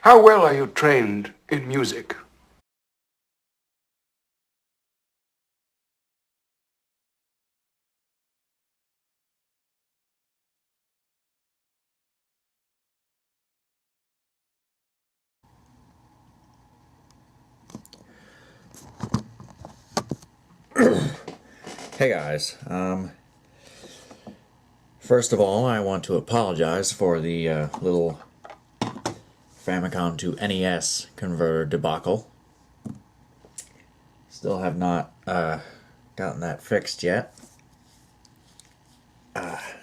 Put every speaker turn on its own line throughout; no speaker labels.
How well are you trained in music?
Hey guys, first of all I want to apologize for the little Famicom to NES converter debacle. Still have not gotten that fixed yet,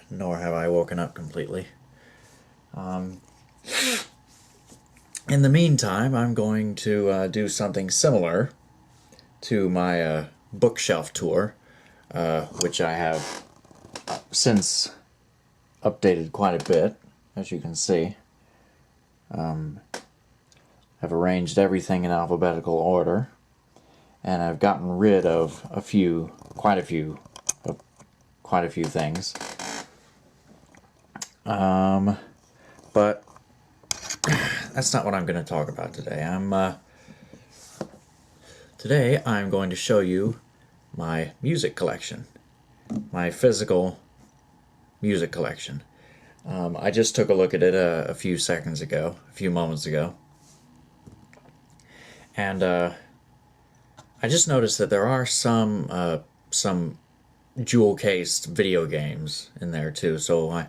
nor have I woken up completely. In the meantime, I'm going to do something similar to my bookshelf tour, which I have since updated quite a bit, as you can see. I've arranged everything in alphabetical order, and I've gotten rid of quite a few things. But that's not what I'm going to talk about today. Today I'm going to show you my music collection, my physical music collection. I just took a look at it a few moments ago, and I just noticed that there are some jewel-cased video games in there too. So what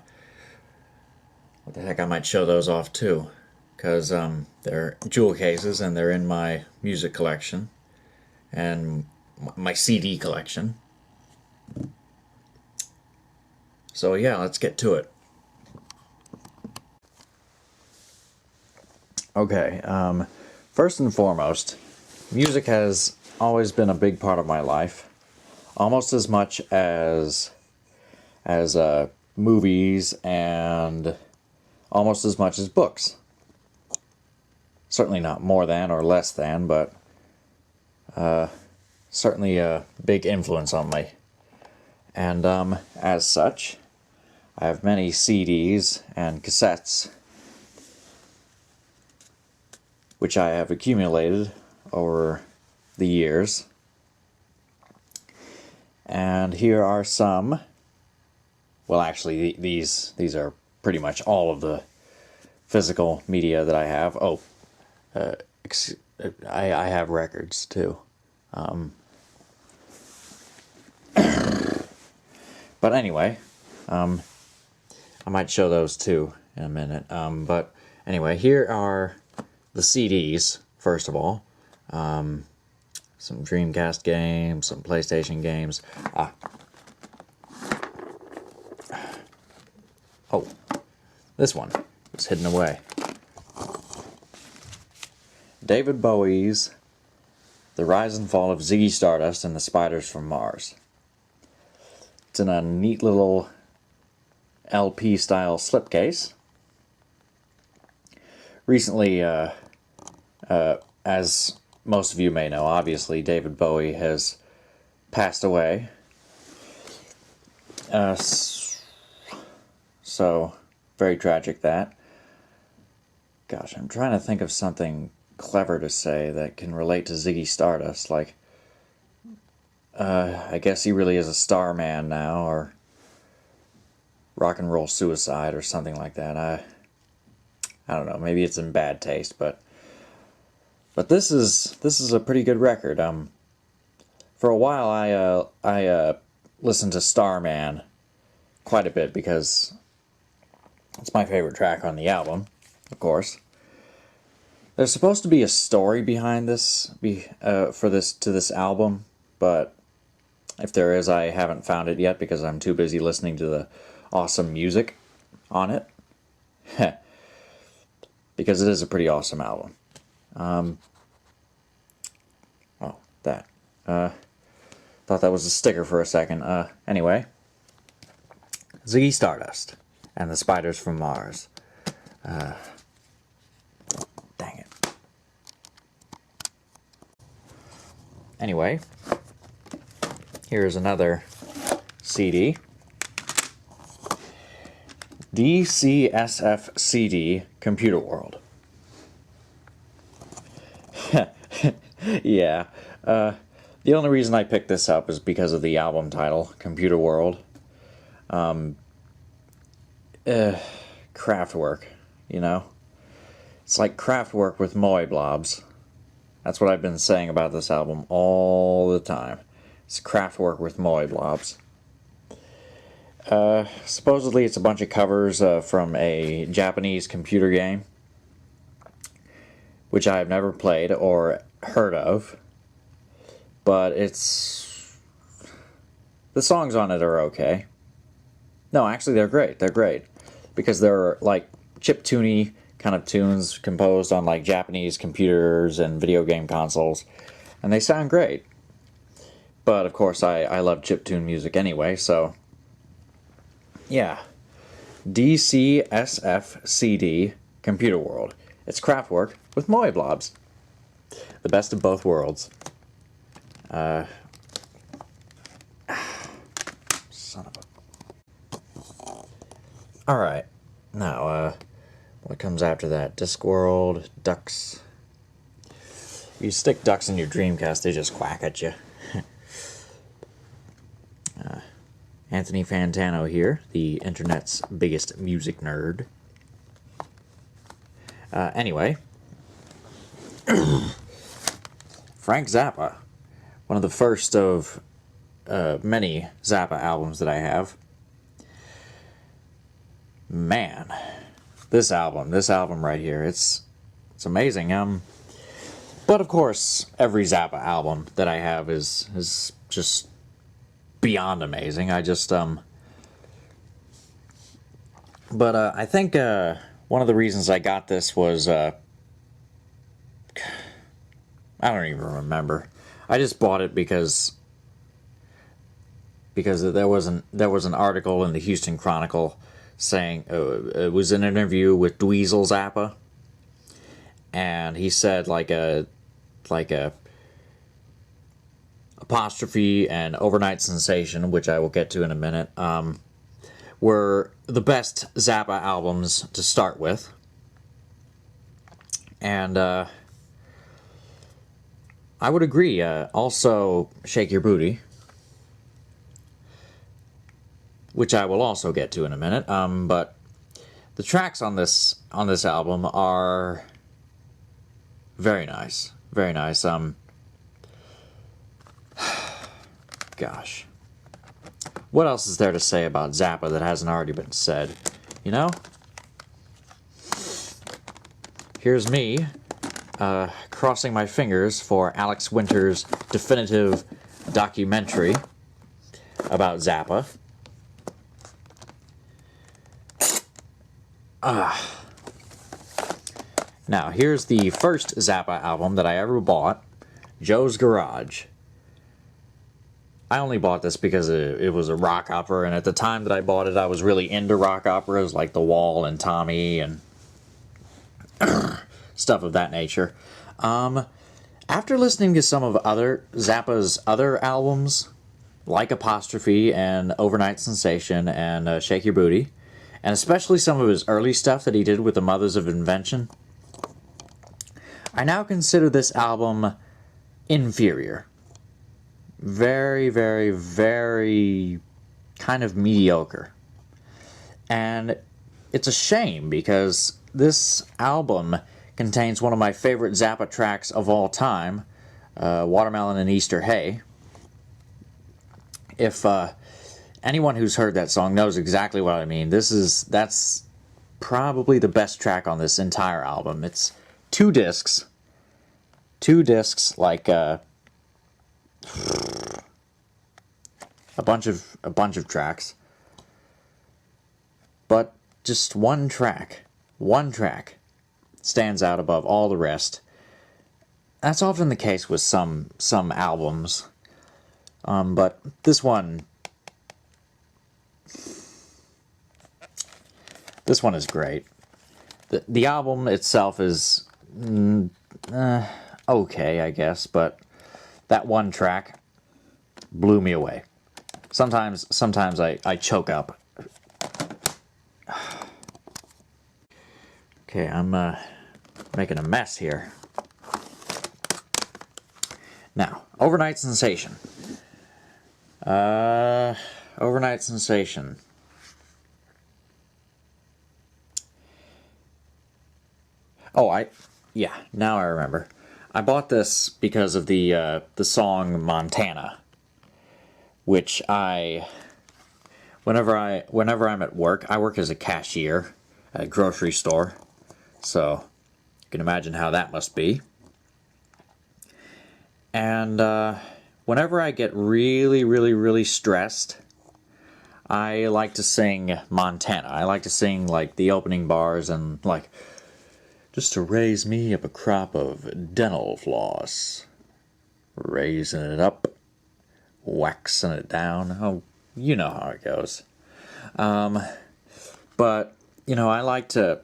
the heck, I might show those off too, because they're jewel cases and they're in my music collection and my CD collection. So yeah, let's get to it. Okay, first and foremost, music has always been a big part of my life, almost as much as movies, and almost as much as books. Certainly not more than or less than, but certainly a big influence on me. And as such, I have many CDs and cassettes which I have accumulated over the years. And here are some. Well, actually, these are pretty much all of the physical media that I have. Oh, I have records too. But anyway, I might show those too in a minute. But anyway, here are the CDs, first of all. Some Dreamcast games, some PlayStation games. Oh, this one was hidden away. David Bowie's The Rise and Fall of Ziggy Stardust and the Spiders from Mars. It's in a neat little LP-style slipcase. Recently, as most of you may know, obviously, David Bowie has passed away. So, very tragic that. Gosh, I'm trying to think of something clever to say that can relate to Ziggy Stardust, like, I guess he really is a star man now, or rock and roll suicide, or something like that. I don't know, maybe it's in bad taste, but this is a pretty good record. For a while I listened to Starman quite a bit because it's my favorite track on the album, of course. There's supposed to be a story behind this to this album, but if there is, I haven't found it yet because I'm too busy listening to the awesome music on it. Because it is a pretty awesome album. Thought that was a sticker for a second. Anyway, Ziggy Stardust and the Spiders from Mars. Dang it. Anyway, here's another CD. DCSF CD Computer World. Yeah. The only reason I picked this up is because of the album title, Computer World. Kraftwerk, you know? It's like Kraftwerk with moe blobs. That's what I've been saying about this album all the time. It's Kraftwerk with moe blobs. Supposedly it's a bunch of covers from a Japanese computer game, which I have never played or heard of. But it's... the songs on it are okay. No, actually they're great. They're great. Because they're like chiptune-y kind of tunes composed on like Japanese computers and video game consoles. And they sound great. But of course I love chiptune music anyway, so... yeah. DCSF CD Computer World. It's Kraftwerk with moe blobs. The best of both worlds. Son of a... Alright. Now, what comes after that? Discworld, Ducks. You stick ducks in your Dreamcast, they just quack at you. Anthony Fantano here, the internet's biggest music nerd. Anyway. Frank Zappa. One of the first of many Zappa albums that I have. Man. This album right here, it's amazing. But of course, every Zappa album that I have is just beyond amazing. I just but I think one of the reasons I got this was I don't even remember. I just bought it because there was an article in the Houston Chronicle saying it was an interview with Dweezil Zappa, and he said like a apostrophe and Overnight Sensation, which I will get to in a minute, were the best Zappa albums to start with. And I would agree. Also, Shake Your Booty, which I will also get to in a minute. But the tracks on this album are very nice. Very nice. Gosh. What else is there to say about Zappa that hasn't already been said? You know? Here's me, crossing my fingers for Alex Winter's definitive documentary about Zappa. Now, here's the first Zappa album that I ever bought, Joe's Garage. I only bought this because it was a rock opera, and at the time that I bought it, I was really into rock operas like The Wall and Tommy and stuff of that nature. After listening to some of Zappa's other albums, like Apostrophe and Overnight Sensation and Shake Your Booty, and especially some of his early stuff that he did with the Mothers of Invention, I now consider this album inferior. Very, very, very kind of mediocre. And it's a shame because this album contains one of my favorite Zappa tracks of all time, Watermelon and Easter Hay. If anyone who's heard that song knows exactly what I mean, that's probably the best track on this entire album. It's two discs, like a bunch of tracks, but just one track stands out above all the rest. That's often the case with some albums, but this one is great. The album itself is okay, I guess, but that one track blew me away. Sometimes I choke up. Okay, I'm making a mess here. Overnight Sensation. Overnight Sensation. Oh, yeah, now I remember. I bought this because of the song Montana, which whenever I'm at work, I work as a cashier at a grocery store, so you can imagine how that must be. And whenever I get really, really, really stressed, I like to sing Montana. I like to sing like the opening bars and like, just to raise me up a crop of dental floss. Raising it up, waxing it down. Oh, you know how it goes. But, you know, I like to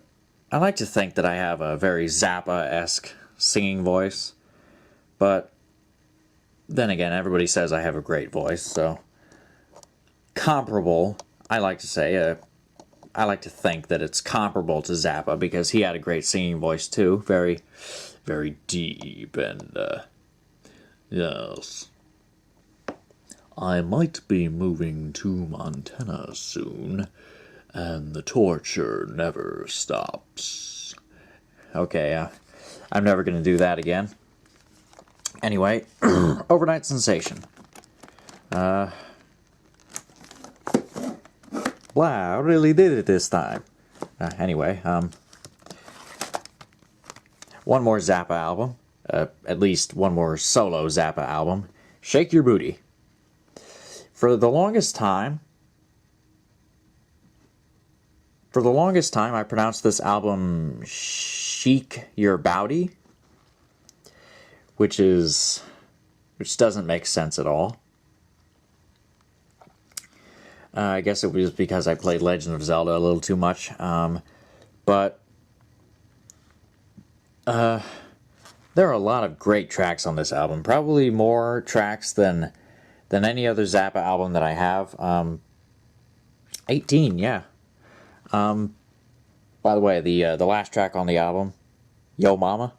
think that I have a very Zappa-esque singing voice. But then again, everybody says I have a great voice, so comparable, I like to say. I like to think that it's comparable to Zappa because he had a great singing voice too. Very, very deep and, yes. I might be moving to Montana soon, and the torture never stops. Okay, I'm never gonna do that again. Anyway, Overnight Sensation. Wow, really did it this time. Anyway, one more Zappa album. At least one more solo Zappa album. Shake Your Booty. For the longest time, I pronounced this album Chic Your Bowdy, which doesn't make sense at all. I guess it was because I played Legend of Zelda a little too much. But there are a lot of great tracks on this album. Probably more tracks than any other Zappa album that I have. 18, yeah. By the way, the last track on the album, Yo Mama,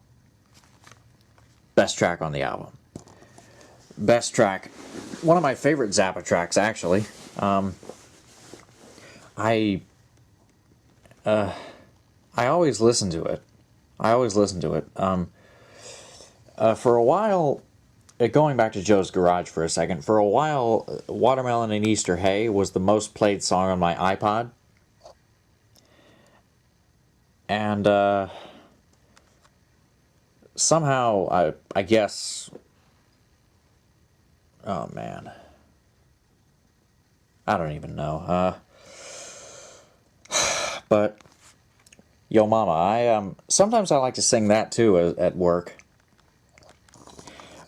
best track on the album. Best track, one of my favorite Zappa tracks, actually. I always listen to it. For a while, going back to Joe's Garage for a second, for a while, Watermelon and Easter Hay was the most played song on my iPod. And, somehow, I guess, oh man, I don't even know, but Yo Mama, sometimes I like to sing that too at work.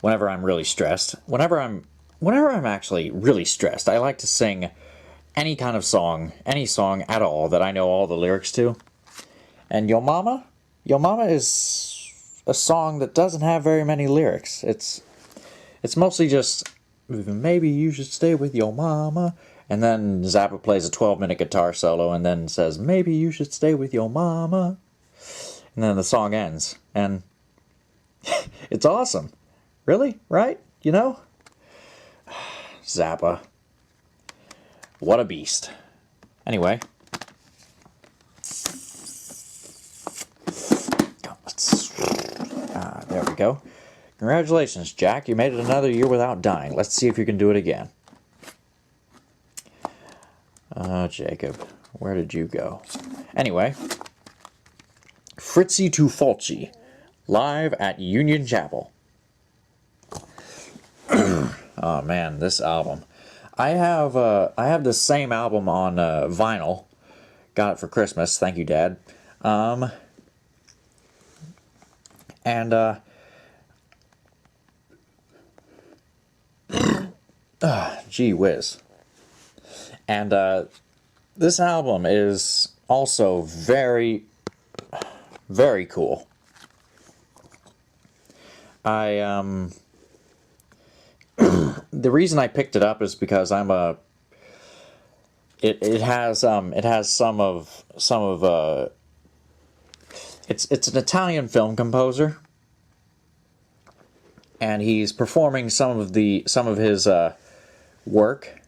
Whenever I'm really stressed. Whenever I'm actually really stressed, I like to sing any kind of song, any song at all that I know all the lyrics to. And Yo Mama is a song that doesn't have very many lyrics. It's mostly just, maybe you should stay with your mama. And then Zappa plays a 12-minute guitar solo and then says, maybe you should stay with your mama. And then the song ends. And it's awesome. Really? Right? You know? Zappa. What a beast. Anyway. There we go. Congratulations, Jack. You made it another year without dying. Let's see if you can do it again. Jacob, where did you go? Anyway, Fritzi to Fulci, live at Union Chapel. Oh man, this album. I have the same album on vinyl. Got it for Christmas. Thank you, Dad. Gee whiz. And this album is also very, very cool. The reason I picked it up is because it has some of it's an Italian film composer, and he's performing some of his work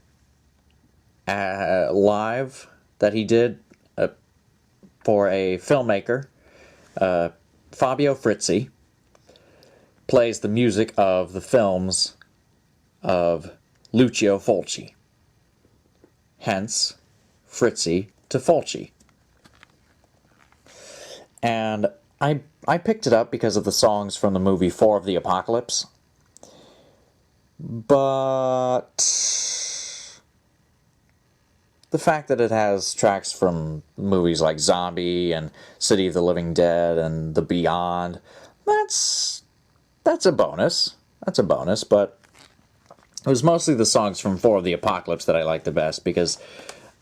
live that he did for a filmmaker. Fabio Fritzi plays the music of the films of Lucio Fulci. Hence, Fritzi to Fulci. And I picked it up because of the songs from the movie 4 of the Apocalypse. But the fact that it has tracks from movies like Zombie and City of the Living Dead and The Beyond, that's a bonus. That's a bonus, but it was mostly the songs from 4 of the Apocalypse that I liked the best because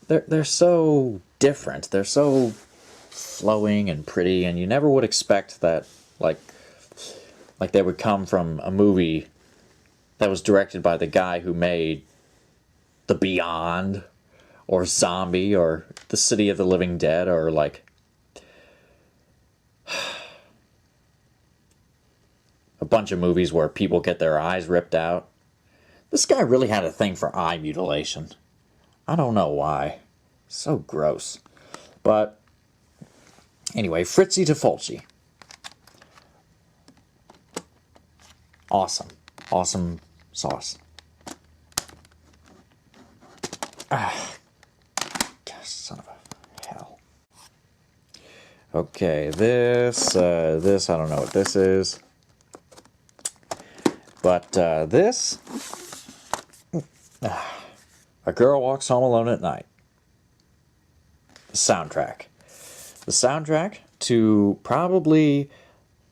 they're so different. They're so flowing and pretty, and you never would expect that like they would come from a movie that was directed by the guy who made The Beyond or Zombie or The City of the Living Dead or like a bunch of movies where people get their eyes ripped out. This guy really had a thing for eye mutilation. I don't know why. So gross. But anyway, Fritzi to Fulci. Awesome. Awesome sauce. Ah. Gosh, son of a hell. Okay, this, I don't know what this is. But, this... A Girl Walks Home Alone at Night. The soundtrack. The soundtrack to probably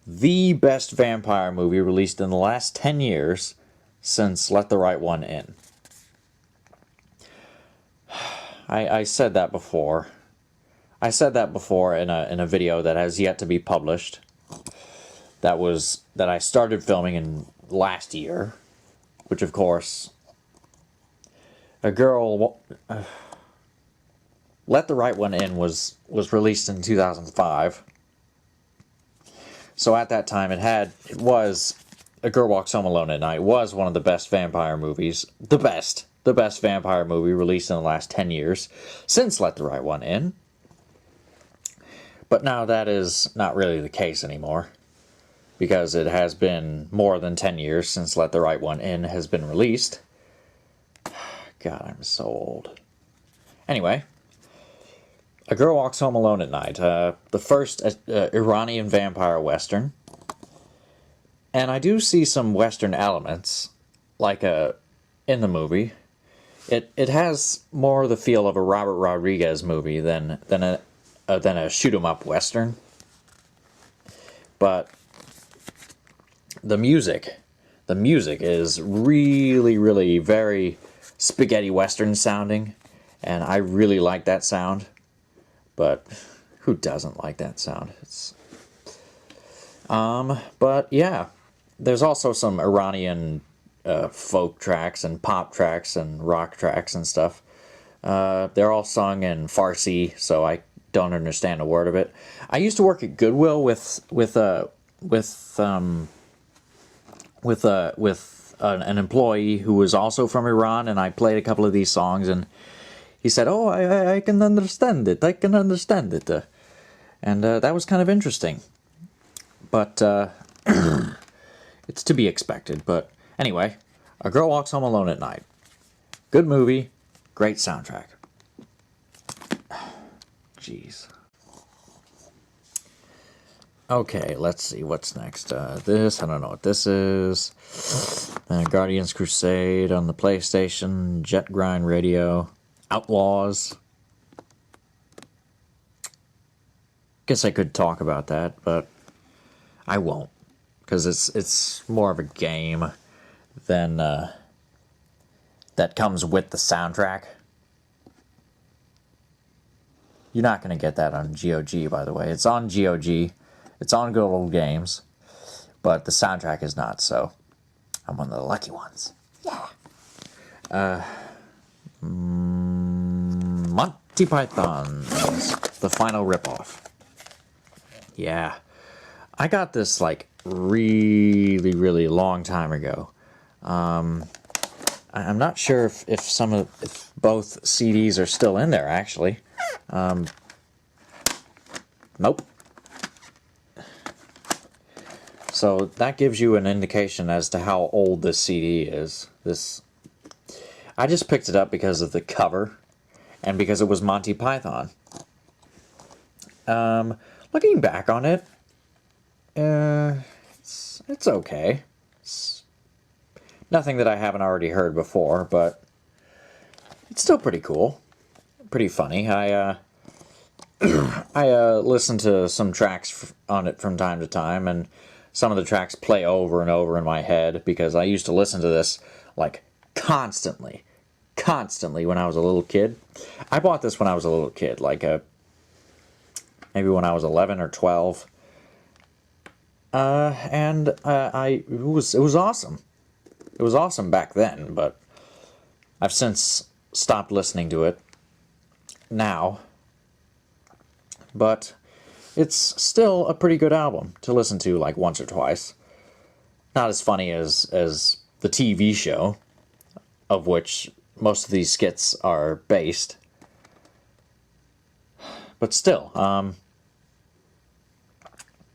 the best vampire movie released in the last 10 years since Let the Right One In. I said that before. I said that before in a video that has yet to be published. That I started filming in last year, which of course, Let the Right One In was released in 2005. So at that time it was A Girl Walks Home Alone at Night was one of the best vampire movies, the best vampire movie released in the last 10 years since Let the Right One In. But now that is not really the case anymore, because it has been more than 10 years since Let the Right One In has been released. God, I'm so old. Anyway, A Girl Walks Home Alone at Night, the first Iranian vampire western. And I do see some western elements, like in the movie. It has more the feel of a Robert Rodriguez movie than a shoot 'em up western. But the music is really, really very spaghetti western sounding, and I really like that sound. But who doesn't like that sound? But yeah, there's also some Iranian folk tracks and pop tracks and rock tracks and stuff. They're all sung in Farsi, so I don't understand a word of it. I used to work at Goodwill with an employee who was also from Iran, and I played a couple of these songs, and he said, "Oh, I can understand it. I can understand it," and that was kind of interesting. But it's to be expected. But anyway, A Girl Walks Home Alone at Night. Good movie, great soundtrack. Jeez. Okay, let's see what's next. This, I don't know what this is. Guardians Crusade on the PlayStation, Jet Grind Radio, Outlaws. Guess I could talk about that, but I won't, because it's more of a game than that comes with the soundtrack. You're not going to get that on GOG, by the way. It's on GOG. It's on Good Old Games. But the soundtrack is not, so I'm one of the lucky ones. Yeah. Monty Python's The Final Ripoff. Yeah. I got this like really, really long time ago. I'm not sure if if both CDs are still in there, actually. Nope. So that gives you an indication as to how old this CD is. I just picked it up because of the cover and because it was Monty Python. Looking back on it, it's okay. It's nothing that I haven't already heard before, but it's still pretty cool, pretty funny. I listen to some tracks on it from time to time, and some of the tracks play over and over in my head because I used to listen to this like constantly when I was a little kid. I bought this when I was a little kid, like maybe when I was 11 or 12. And it was awesome. It was awesome back then, but I've since stopped listening to it now. But it's still a pretty good album to listen to like once or twice. Not as funny as the TV show, of which most of these skits are based. But still,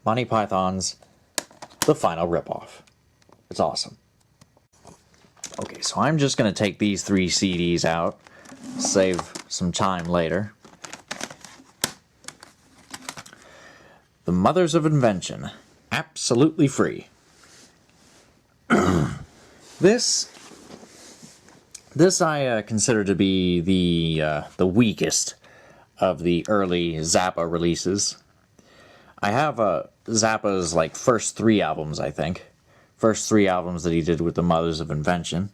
Monty Python's The Final Ripoff. It's awesome. Okay, so I'm just going to take these 3 CDs out, save some time later. The Mothers of Invention, absolutely free. This I consider to be the weakest of the early Zappa releases. I have Zappa's like first 3 albums, I think. First 3 albums that he did with the Mothers of Invention.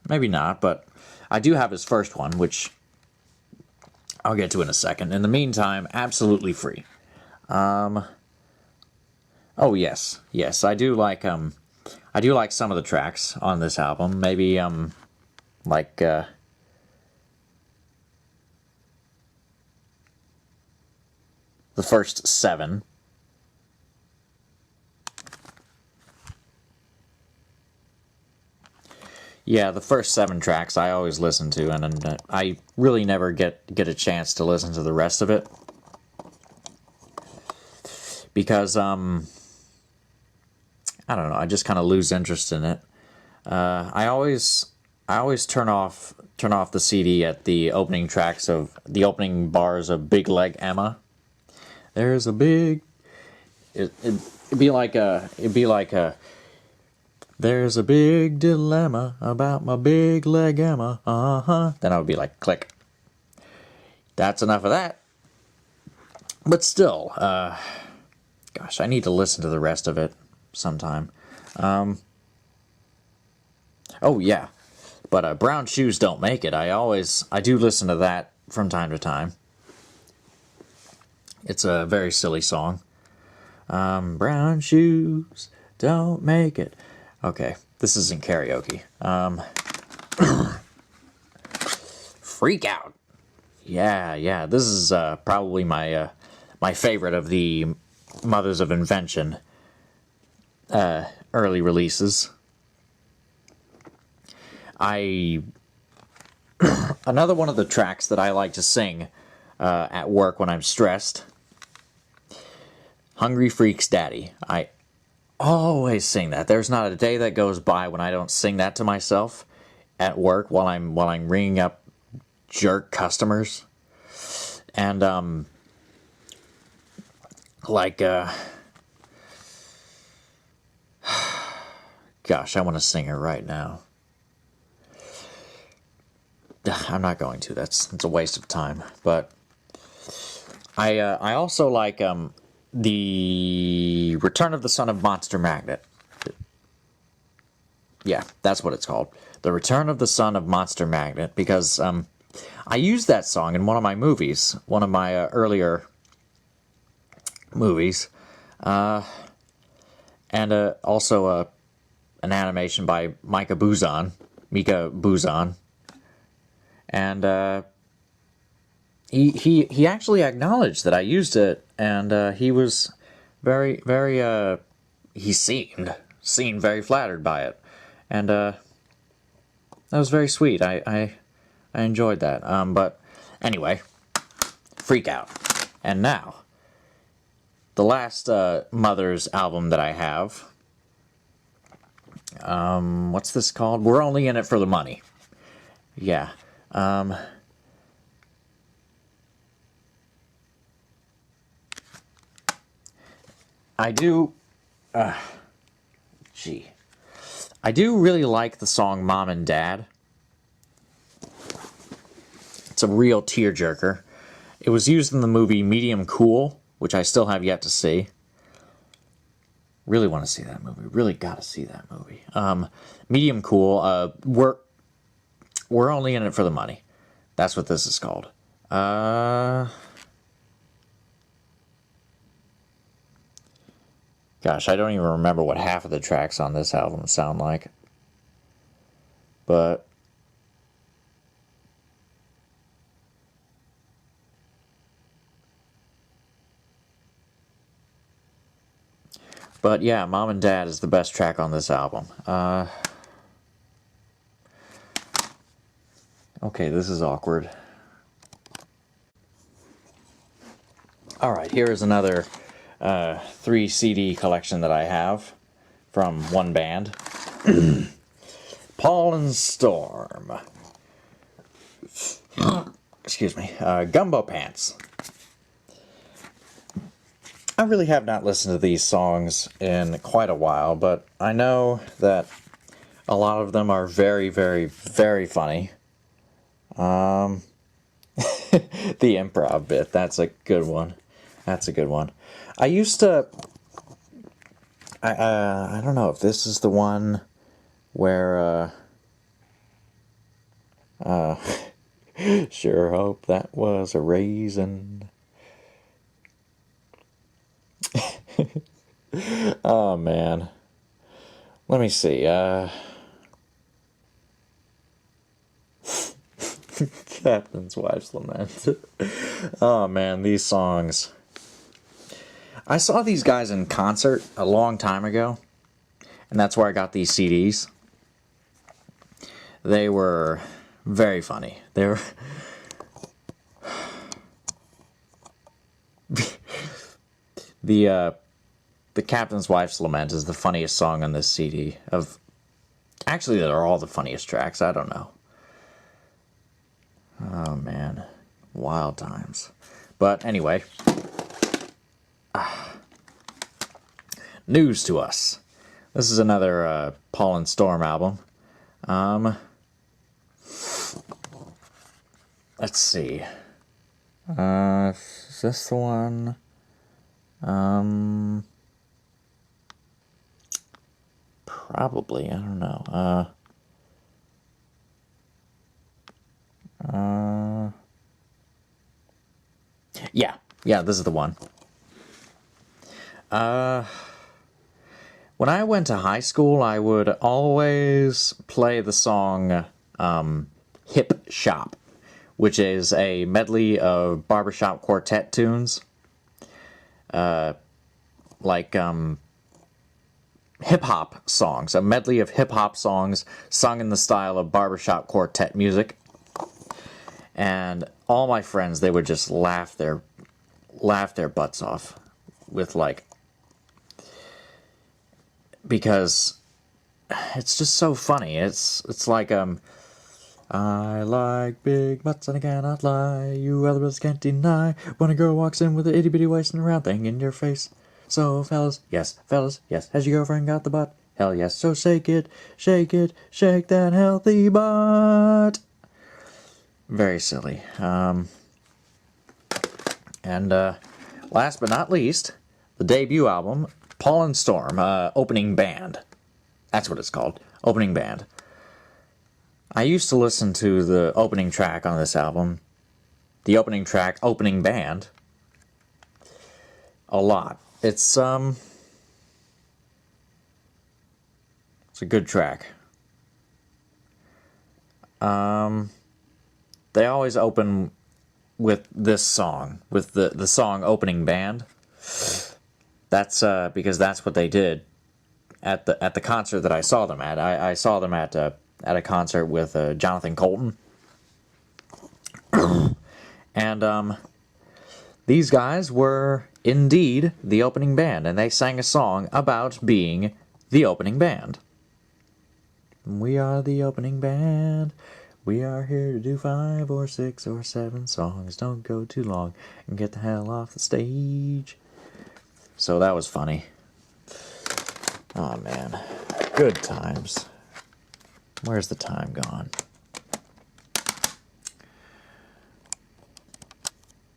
Maybe not, but I do have his first one, which I'll get to in a second. In the meantime, absolutely free. Oh yes, I do like some of the tracks on this album. Maybe like the first 7. Yeah, the first 7 tracks I always listen to, and I really never get a chance to listen to the rest of it because I don't know, I just kind of lose interest in it. I always turn off the CD at the opening bars of Big Leg Emma. There's a big. It'd be like a. There's a big dilemma about my big leg Emma. Then I would be like, click. That's enough of that. But still, gosh, I need to listen to the rest of it sometime. Oh yeah, but Brown Shoes Don't Make It. I do listen to that from time to time. It's a very silly song. Brown shoes don't make it. Okay, this isn't karaoke. Freak Out. Yeah. This is probably my favorite of the Mothers of Invention early releases. Another one of the tracks that I like to sing at work when I'm stressed. Hungry Freak's Daddy. I always sing that. There's not a day that goes by when I don't sing that to myself at work while I'm ringing up jerk customers. And gosh, I want to sing it right now. I'm not going to. It's a waste of time. But I also like the Return of the Son of Monster Magnet. Yeah, that's what it's called. The Return of the Son of Monster Magnet, because I used that song in one of my movies, one of my earlier movies, and also an animation by Mika Buzan, and he actually acknowledged that I used it, and he was very he seemed very flattered by it, and that was very sweet. I enjoyed that. But anyway, Freak Out, and now the last Mother's album that I have. What's this called? We're Only in It for the Money. Yeah. I do really like the song Mom and Dad. It's a real tearjerker. It was used in the movie Medium Cool, which I still have yet to see. Really want to see that movie. Really got to see that movie. Medium Cool. We're Only in It for the Money. That's what this is called. Gosh, I don't even remember what half of the tracks on this album sound like. But yeah, Mom and Dad is the best track on this album. Okay, this is awkward. Alright, here is another 3 CD collection that I have from one band. Paul and Storm. Excuse me. Gumbo Pants. I really have not listened to these songs in quite a while, but I know that a lot of them are very, very, very funny. The improv bit, that's a good one. That's a good one. I used to... I don't know if this is the one where... sure hope that was a raisin. Oh, man. Let me see. Captain's Wife's Lament. Oh, man, these songs. I saw these guys in concert a long time ago, and that's where I got these CDs. They were very funny. They were... The Captain's Wife's Lament is the funniest song on this CD. Actually, they're all the funniest tracks. I don't know. Oh, man. Wild times. But anyway. News to us. This is another Paul and Storm album. Let's see. Is this the one? Probably, I don't know. Yeah, this is the one. When I went to high school, I would always play the song Hip Shop, which is a medley of barbershop quartet tunes. Hip-hop songs, a medley of hip-hop songs sung in the style of barbershop quartet music. And all my friends, they would just laugh their butts off with, because it's just so funny. It's like, I like big butts and I cannot lie, you others can't deny, when a girl walks in with an itty-bitty waist and a round thing in your face. So, fellas, yes, has your girlfriend got the butt? Hell yes, so shake it, shake that healthy butt. Very silly. And last but not least, the debut album, Paul and Storm, Opening Band. That's what it's called, Opening Band. I used to listen to the opening track on this album, the opening track, Opening Band, a lot. It's a good track. They always open with this song, with the song opening band. That's because that's what they did at the concert that I saw them at. I saw them at a concert with Jonathan Colton, and these guys were indeed the opening band, and they sang a song about being the opening band. We are the opening band. We are here to do 5 or 6 or 7 songs. Don't go too long and get the hell off the stage. So that was funny. Oh man, good times. Where's the time gone?